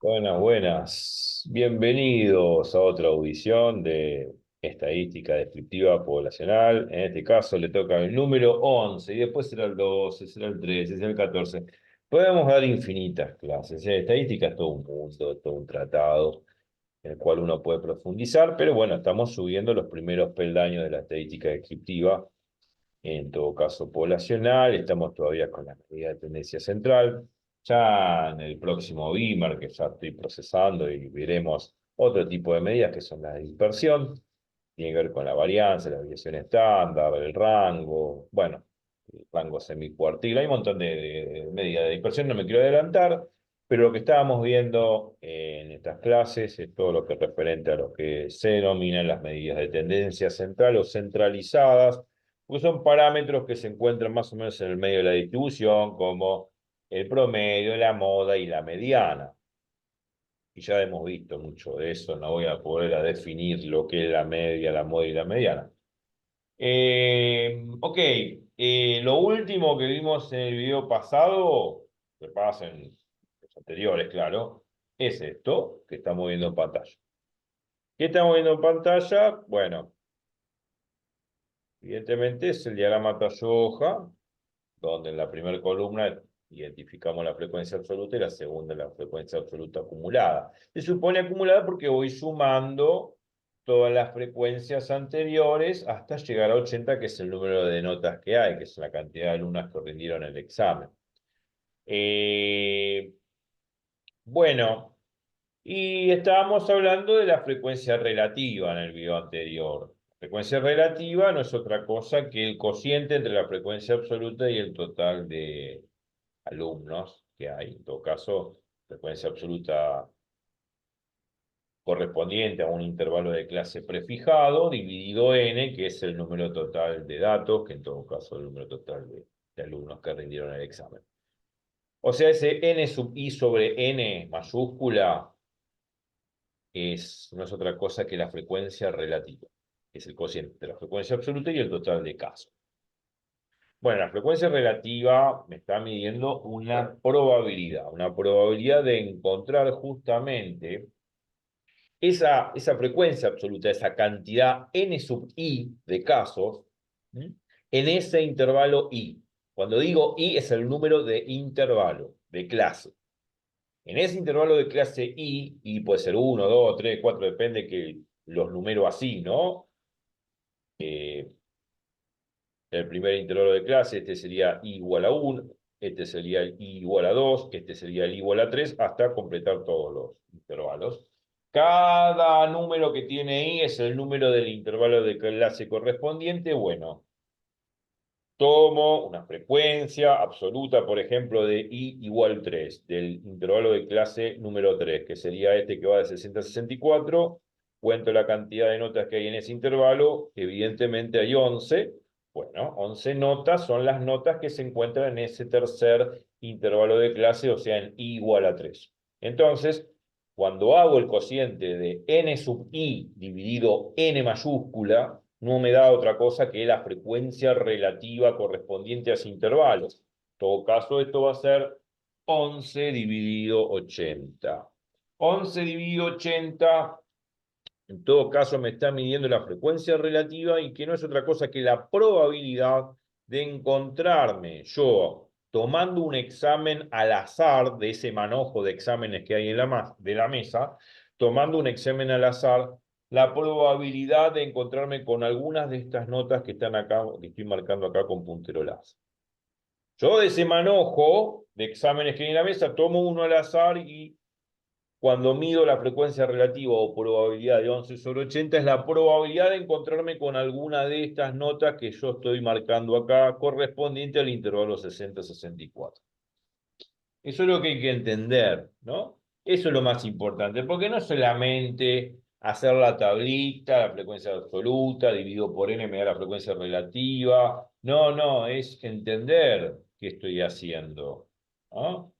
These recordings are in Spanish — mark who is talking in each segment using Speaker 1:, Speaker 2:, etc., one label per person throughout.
Speaker 1: Buenas, buenas. Bienvenidos a otra audición de estadística descriptiva poblacional. En este caso le toca el número 11 y después será el 12, será el 13, será el 14. Podemos dar infinitas clases. Estadística es todo un mundo, todo un tratado en el cual uno puede profundizar, pero bueno, estamos subiendo los primeros peldaños de la estadística descriptiva, en todo caso poblacional. Estamos todavía con la medida de tendencia central. Ya en el próximo BIMAR, que ya estoy procesando, y veremos otro tipo de medidas que son la de dispersión, tiene que ver con la varianza, la desviación estándar, el rango, bueno, el rango semicuartil. Hay un montón de medidas de dispersión, no me quiero adelantar, pero lo que estábamos viendo en estas clases es todo lo que es referente a lo que se denominan las medidas de tendencia central o centralizadas, porque son parámetros que se encuentran más o menos en el medio de la distribución, como el promedio, la moda y la mediana. Y ya hemos visto mucho de eso, no voy a poder a definir lo que es la media, la moda y la mediana. Ok, lo último que vimos en el video pasado, que pasa en los anteriores, claro, es esto que estamos viendo en pantalla. ¿Qué estamos viendo en pantalla? Bueno, evidentemente es el diagrama tallo-hoja, donde en la primera columna identificamos la frecuencia absoluta y la segunda la frecuencia absoluta acumulada. Se supone acumulada porque voy sumando todas las frecuencias anteriores hasta llegar a 80, que es el número de notas que hay, que es la cantidad de alumnas que rindieron el examen. Eh, bueno, y estábamos hablando de la frecuencia relativa en el video anterior. Frecuencia relativa no es otra cosa que el cociente entre la frecuencia absoluta y el total de alumnos que hay. En todo caso, frecuencia absoluta correspondiente a un intervalo de clase prefijado, dividido n, que es el número total de datos, que en todo caso es el número total de alumnos que rindieron el examen. O sea, ese n sub i sobre n mayúscula no es otra cosa que la frecuencia relativa, que es el cociente de la frecuencia absoluta y el total de casos. Bueno, la frecuencia relativa me está midiendo una probabilidad de encontrar justamente esa frecuencia absoluta, esa cantidad n sub i de casos, ¿m? En ese intervalo i. Cuando digo i es el número de intervalo, de clase. En ese intervalo de clase i puede ser 1, 2, 3, 4, depende que los números así, ¿no? Eh, El primer intervalo de clase, este sería i igual a 1, este sería el i igual a 2, este sería el i igual a 3, hasta completar todos los intervalos. Cada número que tiene i es el número del intervalo de clase correspondiente. Bueno, tomo una frecuencia absoluta, por ejemplo, de i igual 3, del intervalo de clase número 3, que sería este que va de 60 a 64. Cuento la cantidad de notas que hay en ese intervalo. Evidentemente hay 11. Bueno, 11 notas son las notas que se encuentran en ese tercer intervalo de clase, o sea, en i igual a 3. Entonces, cuando hago el cociente de n sub i dividido n mayúscula, no me da otra cosa que la frecuencia relativa correspondiente a ese intervalo. En todo caso, esto va a ser 11 dividido 80. 11 dividido 80, en todo caso, me está midiendo la frecuencia relativa, y que no es otra cosa que la probabilidad de encontrarme yo tomando un examen al azar de ese manojo de exámenes que hay en de la mesa, tomando un examen al azar, la probabilidad de encontrarme con algunas de estas notas que están acá, que estoy marcando acá con puntero láser. Yo de ese manojo de exámenes que hay en la mesa tomo uno al azar, y cuando mido la frecuencia relativa o probabilidad de 11 sobre 80, es la probabilidad de encontrarme con alguna de estas notas que yo estoy marcando acá, correspondiente al intervalo 60-64. Eso es lo que hay que entender, ¿no? Eso es lo más importante, porque no solamente hacer la tablita, la frecuencia absoluta, dividido por n me da la frecuencia relativa. No, no, es entender qué estoy haciendo, ¿no?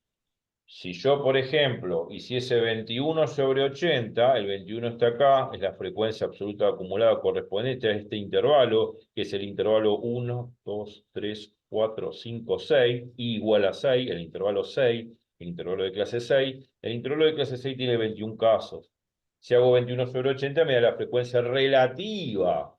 Speaker 1: Si yo, por ejemplo, hiciese 21 sobre 80, el 21 está acá, es la frecuencia absoluta acumulada correspondiente a este intervalo, que es el intervalo 1, 2, 3, 4, 5, 6, i igual a 6, el intervalo 6. el intervalo de clase 6. El intervalo de clase 6 tiene 21 casos. Si hago 21 sobre 80, me da la frecuencia relativa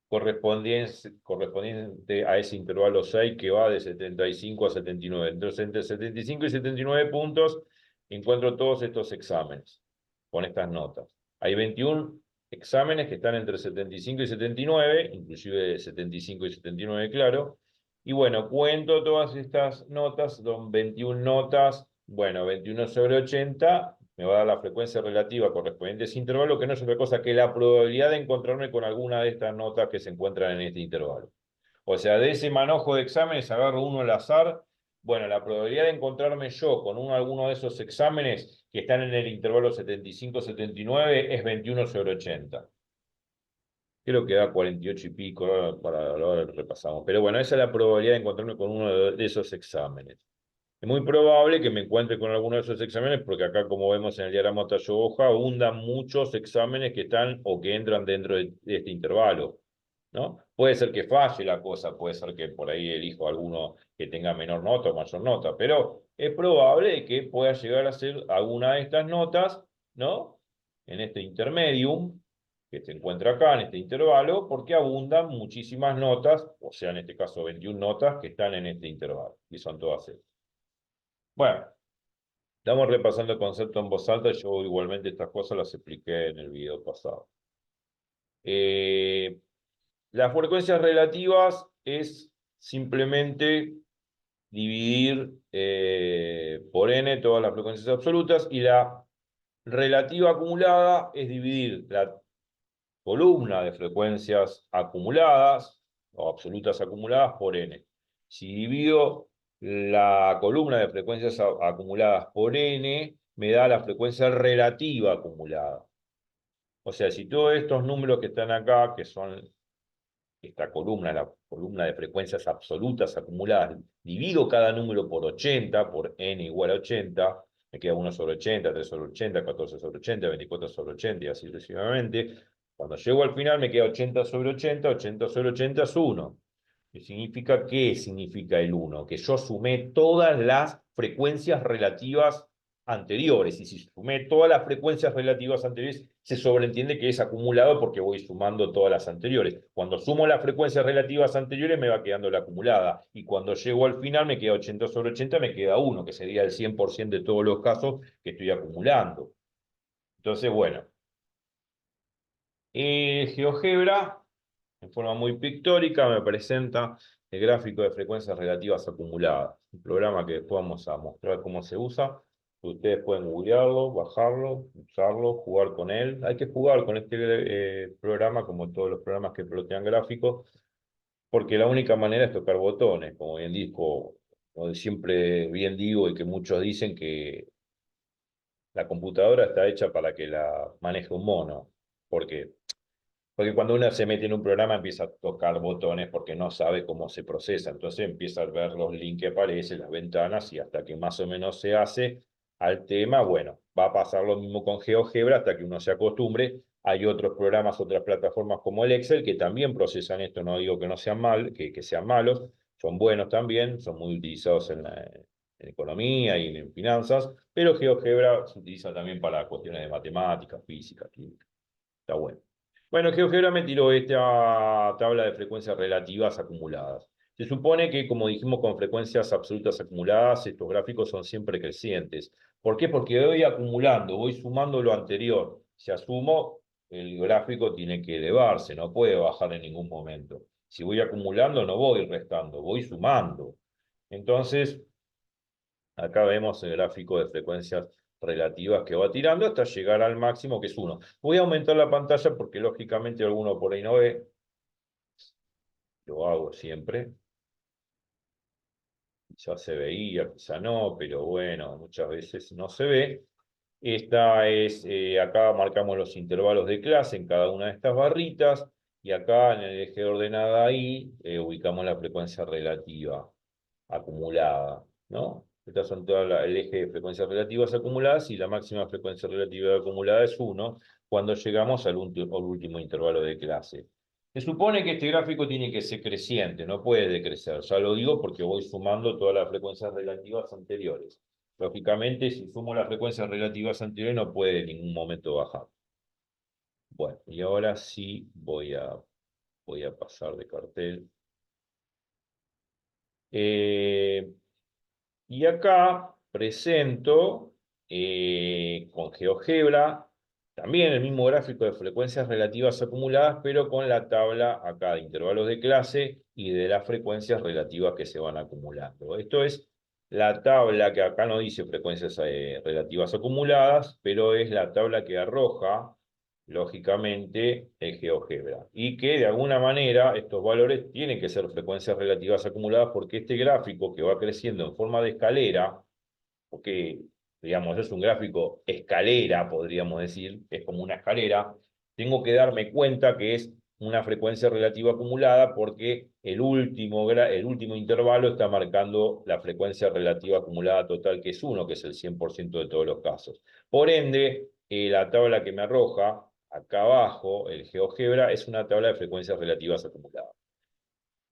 Speaker 1: correspondiente a ese intervalo 6 que va de 75 a 79. Entonces, entre 75 y 79 puntos encuentro todos estos exámenes con estas notas. Hay 21 exámenes que están entre 75 y 79, inclusive 75 y 79, claro. Y bueno, cuento todas estas notas, son 21 notas, bueno, 21 sobre 80, me va a dar la frecuencia relativa correspondiente a ese intervalo, que no es otra cosa que la probabilidad de encontrarme con alguna de estas notas que se encuentran en este intervalo. O sea, de ese manojo de exámenes agarro uno al azar. Bueno, la probabilidad de encontrarme yo con alguno de esos exámenes que están en el intervalo 75-79 es 21 sobre 80. Creo que da 48 y pico, ahora lo repasamos. Pero bueno, esa es la probabilidad de encontrarme con uno de esos exámenes. Es muy probable que me encuentre con alguno de esos exámenes, porque acá, como vemos en el diagrama tallo-hoja, abundan muchos exámenes que están o que entran dentro de este intervalo, ¿no? Puede ser que falle la cosa, puede ser que por ahí elijo alguno que tenga menor nota o mayor nota, pero es probable que pueda llegar a ser alguna de estas notas, ¿no? En este intermedium, que se encuentra acá en este intervalo, porque abundan muchísimas notas, o sea, en este caso 21 notas, que están en este intervalo, y son todas estas. Bueno, estamos repasando el concepto en voz alta. Yo igualmente estas cosas las expliqué en el video pasado. Las frecuencias relativas es simplemente dividir por n todas las frecuencias absolutas, y la relativa acumulada es dividir la columna de frecuencias acumuladas o absolutas acumuladas por n. Si divido la columna de frecuencias acumuladas por n, me da la frecuencia relativa acumulada. O sea, si todos estos números que están acá, que son esta columna, la columna de frecuencias absolutas acumuladas, divido cada número por 80, por n igual a 80, me queda 1 sobre 80, 3 sobre 80, 14 sobre 80, 24 sobre 80 y así sucesivamente. Cuando llego al final me queda 80 sobre 80, 80 sobre 80 es 1. ¿Qué significa? ¿Qué significa el 1? Que yo sumé todas las frecuencias relativas anteriores, y si sumé todas las frecuencias relativas anteriores, se sobreentiende que es acumulado porque voy sumando todas las anteriores. Cuando sumo las frecuencias relativas anteriores me va quedando la acumulada, y cuando llego al final me queda 80 sobre 80, me queda 1, que sería el 100% de todos los casos que estoy acumulando. Entonces, bueno, GeoGebra, en forma muy pictórica, me presenta el gráfico de frecuencias relativas acumuladas. Un programa que después vamos a mostrar cómo se usa. Ustedes pueden googlearlo, bajarlo, usarlo, jugar con él. Hay que jugar con este programa, como todos los programas que plotean gráficos, porque la única manera es tocar botones, como bien digo, como siempre bien digo, y que muchos dicen que la computadora está hecha para que la maneje un mono. Porque cuando uno se mete en un programa empieza a tocar botones porque no sabe cómo se procesa. Entonces empieza a ver los links que aparecen, las ventanas, y hasta que más o menos se hace al tema, bueno, va a pasar lo mismo con GeoGebra hasta que uno se acostumbre. Hay otros programas, otras plataformas como el Excel que también procesan esto. No digo que no sean que sean malos, son buenos también, son muy utilizados en economía y en finanzas, pero GeoGebra se utiliza también para cuestiones de matemáticas, física, química. Está bueno. Bueno, GeoGebra me tiró esta tabla de frecuencias relativas acumuladas. Se supone que, como dijimos, con frecuencias absolutas acumuladas, estos gráficos son siempre crecientes. ¿Por qué? Porque voy acumulando, voy sumando lo anterior. Si asumo, el gráfico tiene que elevarse, no puede bajar en ningún momento. Si voy acumulando, no voy restando, voy sumando. Entonces, acá vemos el gráfico de frecuencias relativas que va tirando hasta llegar al máximo, que es 1. Voy a aumentar la pantalla porque lógicamente alguno por ahí no ve. Lo hago siempre. Quizá se veía, quizá no, pero bueno, muchas veces no se ve. Esta es, acá marcamos los intervalos de clase en cada una de estas barritas, y acá en el eje de ordenada Y ubicamos la frecuencia relativa acumulada, ¿no? Estas son todas el eje de frecuencias relativas acumuladas, y la máxima frecuencia relativa acumulada es 1 cuando llegamos al último intervalo de clase. Se supone que este gráfico tiene que ser creciente, no puede decrecer. Ya lo digo porque voy sumando todas las frecuencias relativas anteriores. Lógicamente, si sumo las frecuencias relativas anteriores, no puede en ningún momento bajar. Bueno, y ahora sí voy a pasar de cartel. Y acá presento con GeoGebra también el mismo gráfico de frecuencias relativas acumuladas, pero con la tabla acá de intervalos de clase y de las frecuencias relativas que se van acumulando. Esto es la tabla que acá no dice frecuencias relativas acumuladas, pero es la tabla que arroja, lógicamente, el GeoGebra. Y que de alguna manera estos valores tienen que ser frecuencias relativas acumuladas porque este gráfico que va creciendo en forma de escalera, porque, digamos, es un gráfico escalera, podríamos decir, es como una escalera, tengo que darme cuenta que es una frecuencia relativa acumulada porque el último intervalo está marcando la frecuencia relativa acumulada total, que es 1, que es el 100% de todos los casos. Por ende, la tabla que me arroja acá abajo, el GeoGebra, es una tabla de frecuencias relativas acumuladas.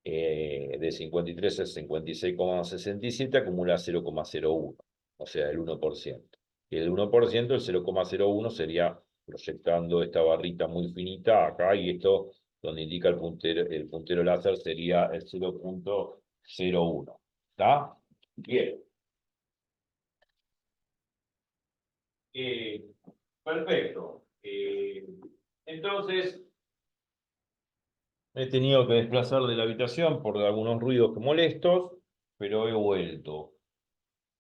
Speaker 1: De 53 a 56,67 acumula 0,01, o sea, el 1%. Y el 1%, el 0,01 sería proyectando esta barrita muy finita acá, y esto donde indica el puntero láser sería el 0,01. ¿Está? Bien. Eh, Perfecto. Entonces, me he tenido que desplazar de la habitación por algunos ruidos molestos, pero he vuelto.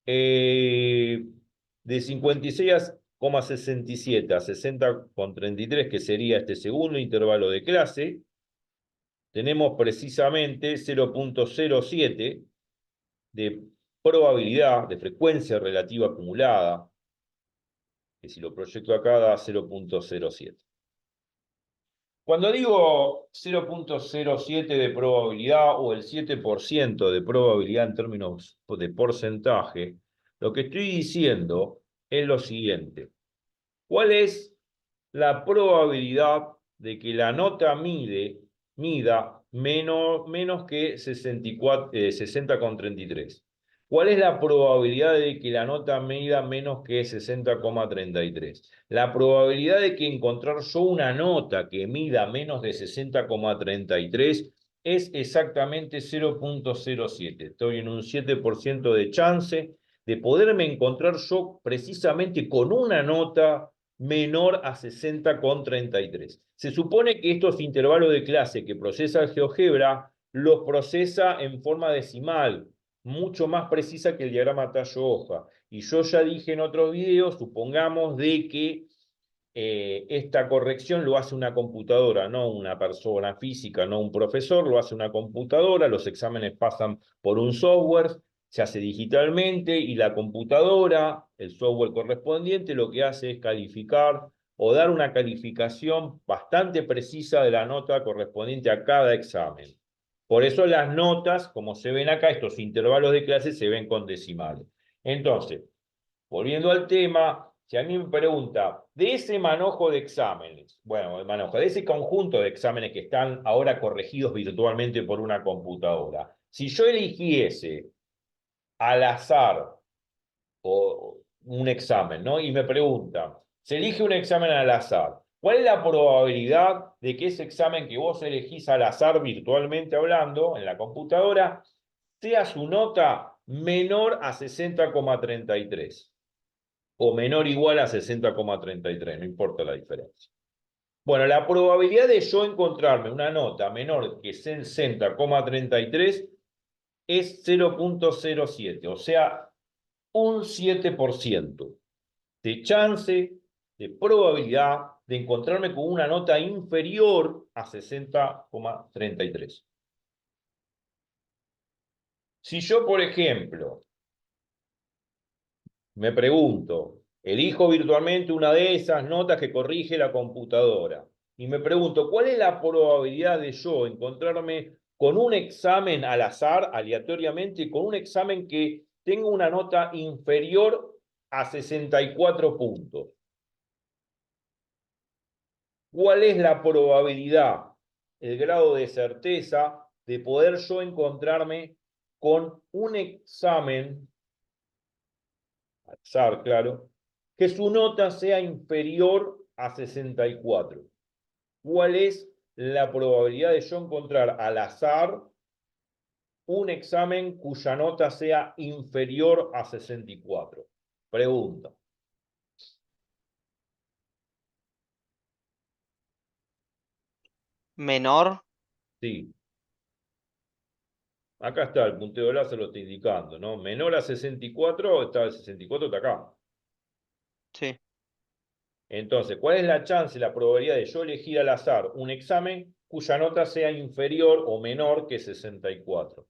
Speaker 1: Eh, de 56,67 a 60,33, que sería este segundo intervalo de clase, tenemos precisamente 0,07 de probabilidad, de frecuencia relativa acumulada, que si lo proyecto acá da 0,07. Cuando digo 0,07 de probabilidad o el 7% de probabilidad en términos de porcentaje, lo que estoy diciendo es lo siguiente. ¿Cuál es la probabilidad de que la nota mida menos que 60,33? ¿Cuál es la probabilidad de que la nota mida menos que 60,33? La probabilidad de que encontrar yo una nota que mida menos de 60,33 es exactamente 0,07. Estoy en un 7% de chance de poderme encontrar yo precisamente con una nota menor a 60,33. Se supone que estos intervalos de clase que procesa el GeoGebra los procesa en forma decimal, mucho más precisa que el diagrama tallo-hoja. Y yo ya dije en otros videos, supongamos de que esta corrección lo hace una computadora, no una persona física, no un profesor, lo hace una computadora, los exámenes pasan por un software, se hace digitalmente y la computadora, el software correspondiente, lo que hace es calificar o dar una calificación bastante precisa de la nota correspondiente a cada examen. Por eso las notas, como se ven acá, estos intervalos de clase se ven con decimales. Entonces, volviendo al tema, si a mí me pregunta, de ese manojo de exámenes, bueno, de ese conjunto de exámenes que están ahora corregidos virtualmente por una computadora, si yo eligiese al azar o un examen, ¿no? Y me pregunta, se elige un examen al azar, ¿cuál es la probabilidad de que ese examen que vos elegís al azar virtualmente hablando en la computadora sea su nota menor a 60,33? O menor o igual a 60,33, no importa la diferencia. Bueno, la probabilidad de yo encontrarme una nota menor que 60,33 es 0,07, o sea, un 7% de chance, de probabilidad de encontrarme con una nota inferior a 60,33. Si yo, por ejemplo, me pregunto, elijo virtualmente una de esas notas que corrige la computadora y me pregunto, ¿cuál es la probabilidad de yo encontrarme con un examen al azar, aleatoriamente, con un examen que tenga una nota inferior a 64 puntos? ¿Cuál es la probabilidad el grado de certeza de poder yo encontrarme con un examen, al azar, claro, que su nota sea inferior a 64. ¿Cuál es la probabilidad de yo encontrar al azar un examen cuya nota sea inferior a 64? Pregunta.
Speaker 2: Menor,
Speaker 1: Sí, acá está, el puntero láser lo está indicando, ¿no? Menor a 64, está el 64 está acá.
Speaker 2: sí,
Speaker 1: Entonces, ¿cuál es la chance, la probabilidad de yo elegir al azar un examen cuya nota sea inferior o menor que 64?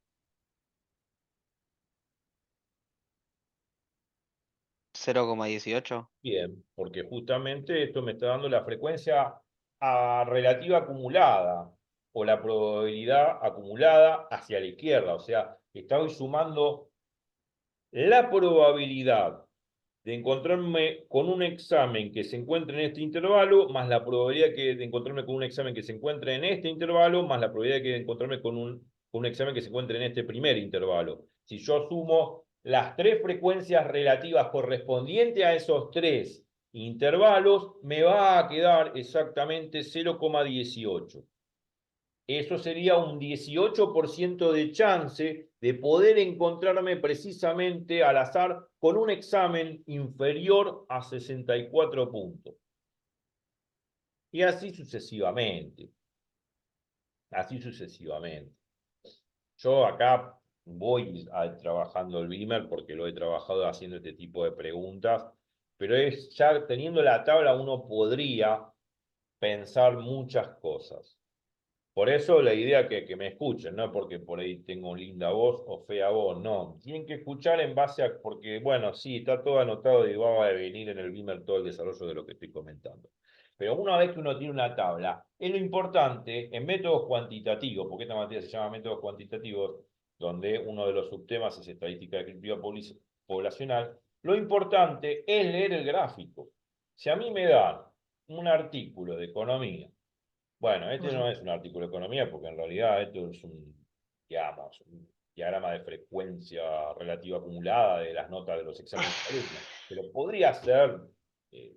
Speaker 2: 0,18.
Speaker 1: Bien, porque justamente esto me está dando la frecuencia relativa acumulada o la probabilidad acumulada hacia la izquierda. O sea, estoy sumando la probabilidad de encontrarme con un examen que se encuentre en este intervalo, más la probabilidad de encontrarme con un examen que se encuentre en este intervalo, más la probabilidad de encontrarme con un examen que se encuentre en este primer intervalo. Si yo sumo las tres frecuencias relativas correspondientes a esos tres intervalos, me va a quedar exactamente 0,18. Eso sería un 18% de chance de poder encontrarme precisamente al azar con un examen inferior a 64 puntos. Y así sucesivamente. Así sucesivamente. Yo acá voy trabajando el Beamer porque lo he trabajado haciendo este tipo de preguntas, pero es ya teniendo la tabla uno podría pensar muchas cosas. Por eso la idea que me escuchen, no porque por ahí tengo linda voz o fea voz, no. Tienen que escuchar en base a, porque bueno, sí, está todo anotado y va a venir en el Beamer todo el desarrollo de lo que estoy comentando. Pero una vez que uno tiene una tabla, es lo importante en métodos cuantitativos, porque esta materia se llama métodos cuantitativos, donde uno de los subtemas es estadística descriptiva poblacional, lo importante es leer el gráfico. Si a mí me dan un artículo de economía, bueno, este
Speaker 2: Ujú.
Speaker 1: no es un artículo de economía, porque en realidad esto es digamos, un diagrama de frecuencia relativa acumulada de las notas de los exámenes de alumnos. Pero podría ser eh,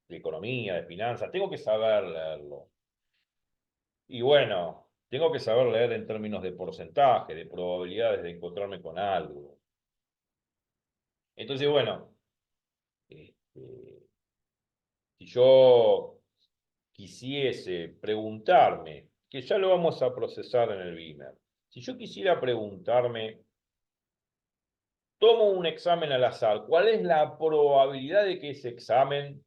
Speaker 1: de economía, de finanzas, tengo que saber leerlo. Y bueno, tengo que saber leer en términos de porcentaje, de probabilidades de encontrarme con algo. Entonces, bueno, este, si yo quisiese preguntarme, que ya lo vamos a procesar en el Beamer, si yo quisiera preguntarme, tomo un examen al azar, ¿cuál es la probabilidad de que ese examen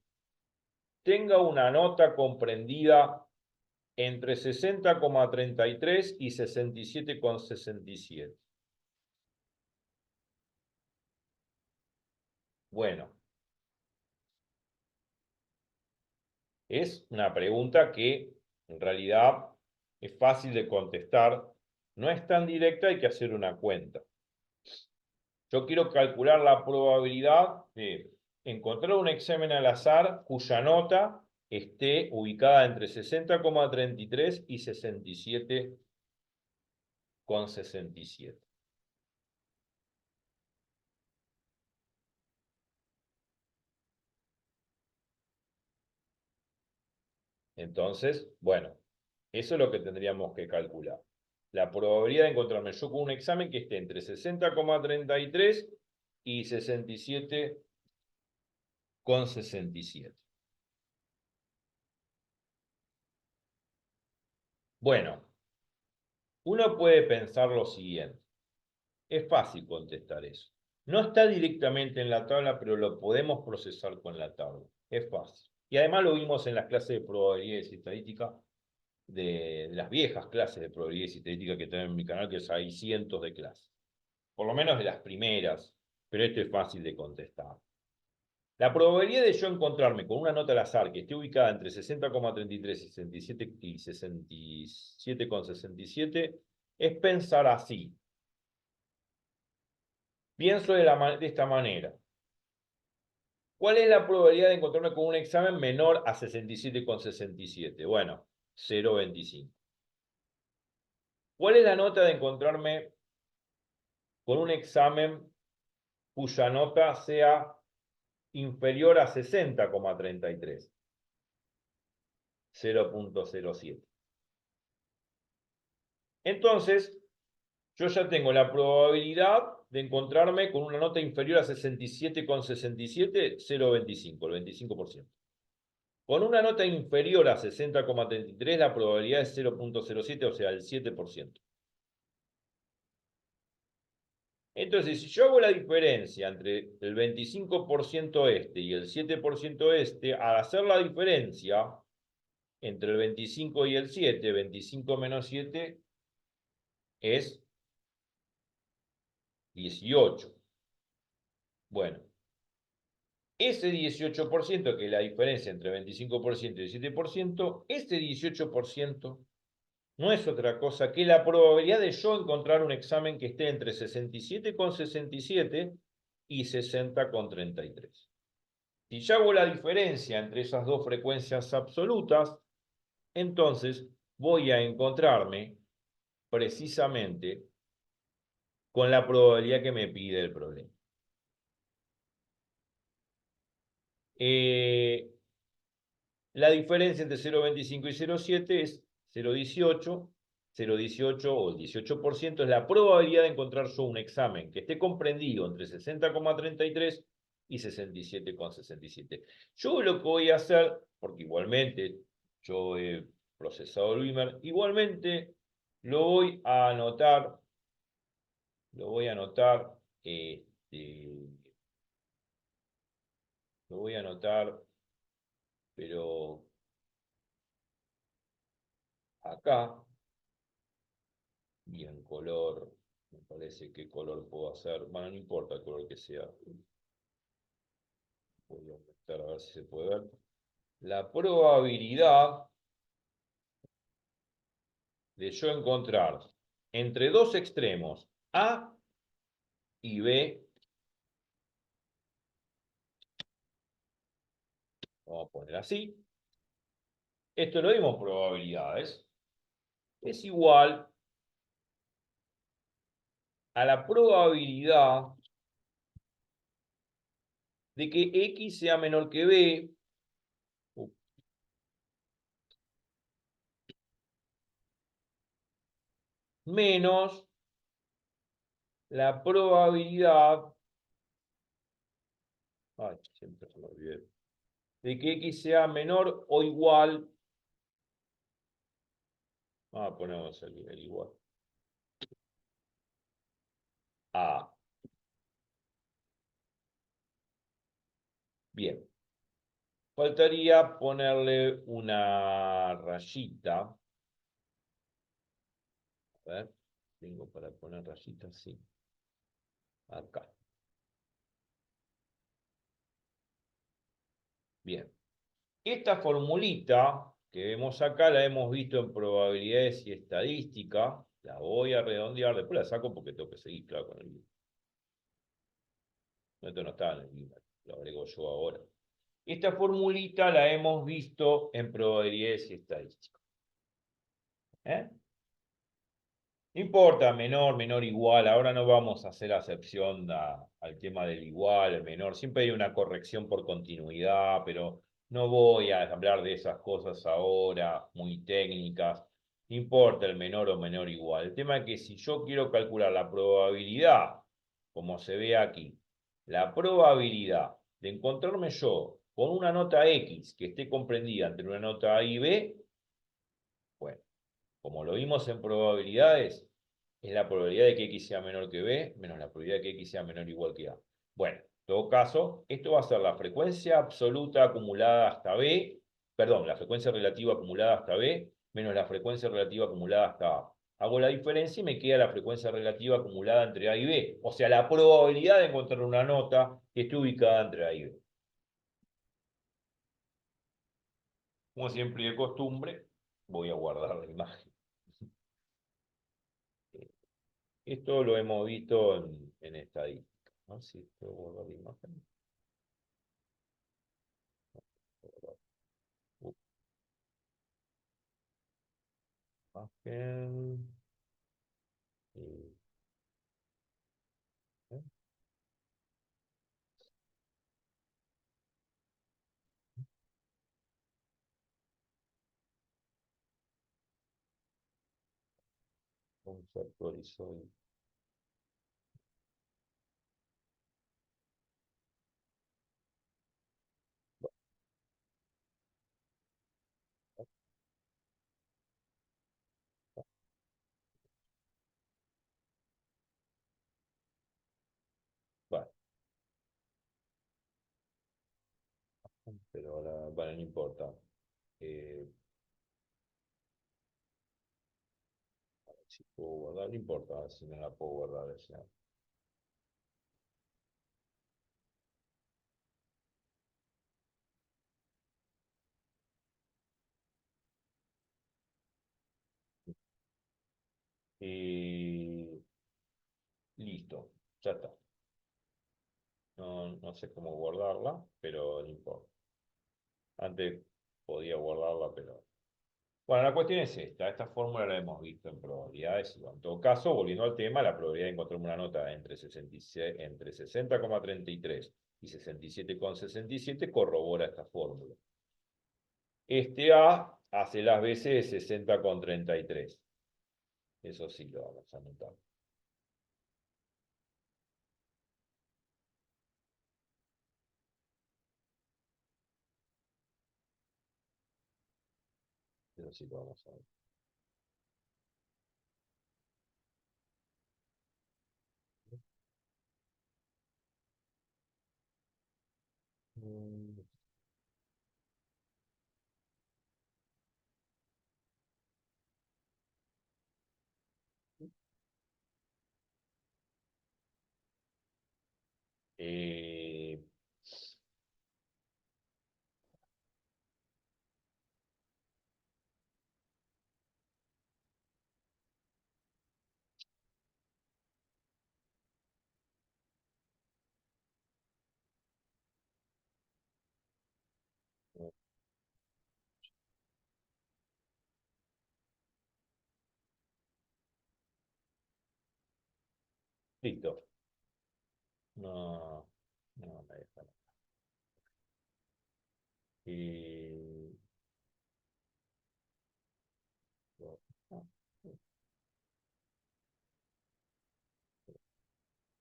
Speaker 1: tenga una nota comprendida entre 60,33 y 67,67? Bueno, es una pregunta que en realidad es fácil de contestar, no es tan directa, hay que hacer una cuenta. Yo quiero calcular la probabilidad de encontrar un examen al azar cuya nota esté ubicada entre 60,33 y 67,67. Entonces, bueno, eso es lo que tendríamos que calcular. La probabilidad de encontrarme yo con un examen que esté entre 60,33 y 67,67. Bueno, uno puede pensar lo siguiente. Es fácil contestar eso. No está directamente en la tabla, pero lo podemos procesar con la tabla. Es fácil. Y además lo vimos en las clases de probabilidades y estadística, de las viejas clases de probabilidades y estadística que tengo en mi canal, que hay cientos de clases. Por lo menos de las primeras, pero esto es fácil de contestar. La probabilidad de yo encontrarme con una nota al azar que esté ubicada entre 60,33 y 67,67 es pensar así. Pienso de esta manera. ¿Cuál es la probabilidad de encontrarme con un examen menor a 67,67? Bueno, 0,25. ¿Cuál es la nota de encontrarme con un examen cuya nota sea inferior a 60,33? 0,07. Entonces, yo ya tengo la probabilidad de encontrarme con una nota inferior a 67,67, 0,25, el 25%. Con una nota inferior a 60,33, la probabilidad es 0,07, o sea, el 7%. Entonces, si yo hago la diferencia entre el 25% este y el 7% este, al hacer la diferencia entre el 25 y el 7, 25 menos 7 es 18. Bueno, ese 18%, que es la diferencia entre 25% y 7%, este 18% no es otra cosa que la probabilidad de yo encontrar un examen que esté entre 67,67 y 60,33. Si yo hago la diferencia entre esas dos frecuencias absolutas, entonces voy a encontrarme precisamente con la probabilidad que me pide el problema. La diferencia entre 0,25 y 0,7 es 0,18. 0,18 o el 18% es la probabilidad de encontrar yo un examen que esté comprendido entre 60,33 y 67,67. Yo lo que voy a hacer, porque igualmente yo he procesado el Beamer, igualmente lo voy a anotar, lo voy a anotar, lo voy a anotar, pero acá, y en color, me parece qué color puedo hacer, bueno, no importa el color que sea, voy a aumentar a ver si se puede ver. La probabilidad de yo encontrar entre dos extremos A y B, vamos a poner así, esto lo dimos probabilidades, es igual a la probabilidad de que X sea menor que B, menos la probabilidad, ay, siempre se me olvidé, de que X sea menor o igual, ponemos el igual, a. Bien, faltaría ponerle una rayita. A ver, tengo para poner rayitas, sí. Acá. Bien. Esta formulita que vemos acá la hemos visto en probabilidades y estadística. La voy a redondear, después la saco porque tengo que seguir, claro, con el libro. Esto no está en el libro, lo agrego yo ahora. Esta formulita la hemos visto en probabilidades y estadística. ¿Eh? No importa, menor, menor, igual. Ahora no vamos a hacer acepción al tema del igual, el menor. Siempre hay una corrección por continuidad, pero no voy a hablar de esas cosas ahora, muy técnicas. No importa el menor o menor igual. El tema es que si yo quiero calcular la probabilidad, como se ve aquí, la probabilidad de encontrarme yo con una nota X que esté comprendida entre una nota A y B, bueno, como lo vimos en probabilidades, es la probabilidad de que X sea menor que B, menos la probabilidad de que X sea menor o igual que A. Bueno, en todo caso, esto va a ser la frecuencia absoluta acumulada hasta B, perdón, la frecuencia relativa acumulada hasta B, menos la frecuencia relativa acumulada hasta A. Hago la diferencia y me queda la frecuencia relativa acumulada entre A y B. O sea, la probabilidad de encontrar una nota que esté ubicada entre A y B. Como siempre y de costumbre, voy a guardar la imagen. Esto lo hemos visto en estadística, ¿no? Si puedo guardar la imagen. Imagen. ¿Cómo se actualizó? Bueno, pero ahora, bueno, no importa. Eh, a ver si puedo guardar, no importa si no la puedo guardar. O sea. Y listo, ya está. No, no sé cómo guardarla, pero no importa. Antes podía guardarla, pero... Bueno, la cuestión es esta. Esta fórmula la hemos visto en probabilidades. En todo caso, volviendo al tema, la probabilidad de encontrar una nota entre 66, entre 60,33 y 67,67 corrobora esta fórmula. Este A hace las veces de 60,33. Eso sí lo vamos a anotar. Eso sí lo vamos a ver. Mm, eh, listo. No, no me deja. Eh, no,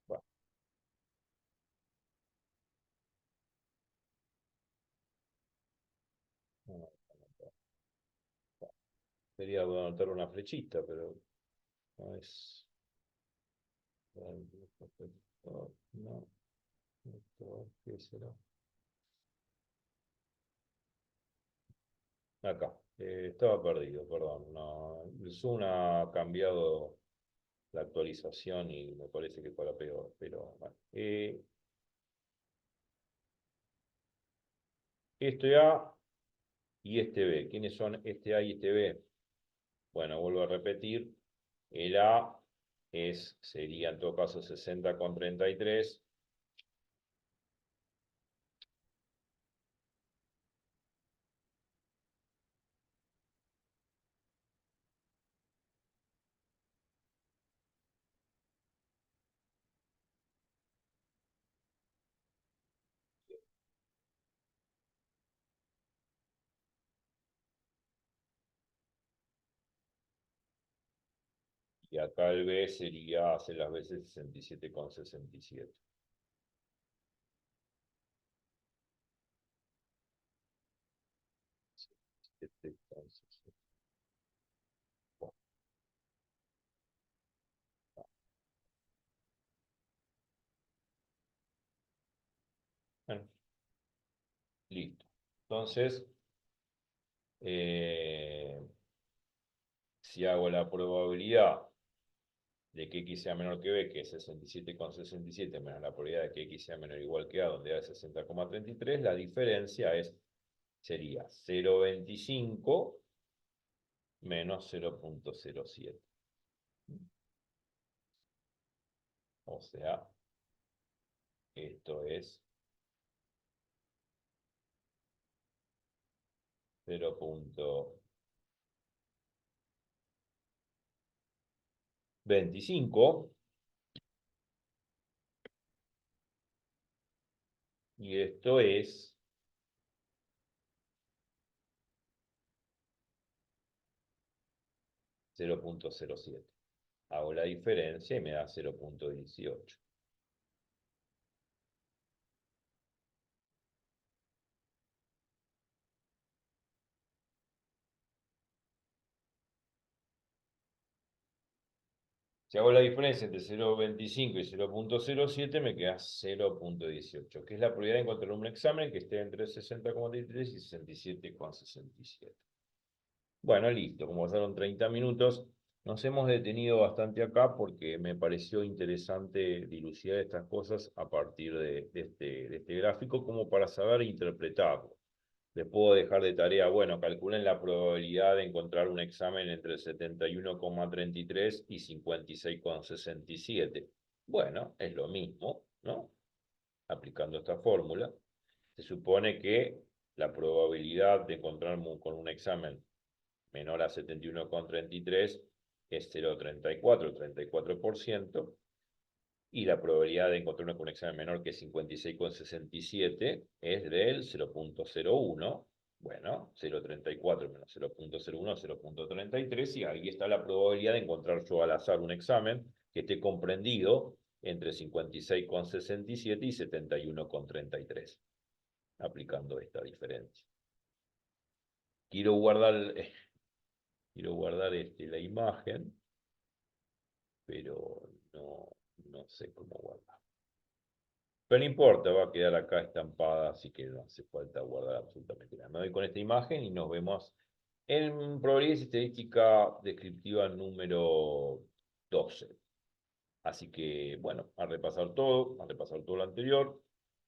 Speaker 1: bueno, no me deja anotar. Quería anotar una flechita, pero no es. No, ¿qué será? Acá. Estaba perdido, perdón. No, el Zoom ha cambiado la actualización y me parece que fue la peor. Pero bueno. Este A y este B. ¿Quiénes son este A y este B? Bueno, vuelvo a repetir. El A sería en todo caso 60,33. Y acá el B sería hace las veces 67,67. Bueno, listo. Entonces, eh, si hago la probabilidad de que X sea menor que B, que es 67,67, menos la probabilidad de que X sea menor o igual que A, donde A es 60,33, la diferencia sería 0,25 menos 0,07. O sea, esto es 0,25 y esto es 0,07. Hago la diferencia y me da 0.18. Si hago la diferencia entre 0.25 y 0.07, me queda 0.18, que es la probabilidad de encontrar un examen que esté entre 60,33 y 67,67. Bueno, listo, como pasaron 30 minutos, nos hemos detenido bastante acá porque me pareció interesante dilucidar estas cosas a partir de este gráfico como para saber interpretarlo. Les puedo dejar de tarea, bueno, calculen la probabilidad de encontrar un examen entre 71,33 y 56,67. Bueno, es lo mismo, ¿no? Aplicando esta fórmula, se supone que la probabilidad de encontrar con un examen menor a 71,33 es 0,34, 34%, y la probabilidad de encontrar con un examen menor que 56,67 es del 0.01. Bueno, 0.34 menos 0.01, 0.33, y ahí está la probabilidad de encontrar yo al azar un examen que esté comprendido entre 56,67 y 71,33, aplicando esta diferencia. Quiero guardar, la imagen, pero no sé cómo guardar. Pero no importa, va a quedar acá estampada, así que no hace falta guardar absolutamente nada. Me voy con esta imagen y nos vemos en probabilidad y estadística descriptiva número 12. Así que, bueno, a repasar todo lo anterior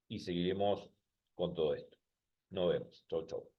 Speaker 1: y seguiremos con todo esto. Nos vemos. Chau, chau.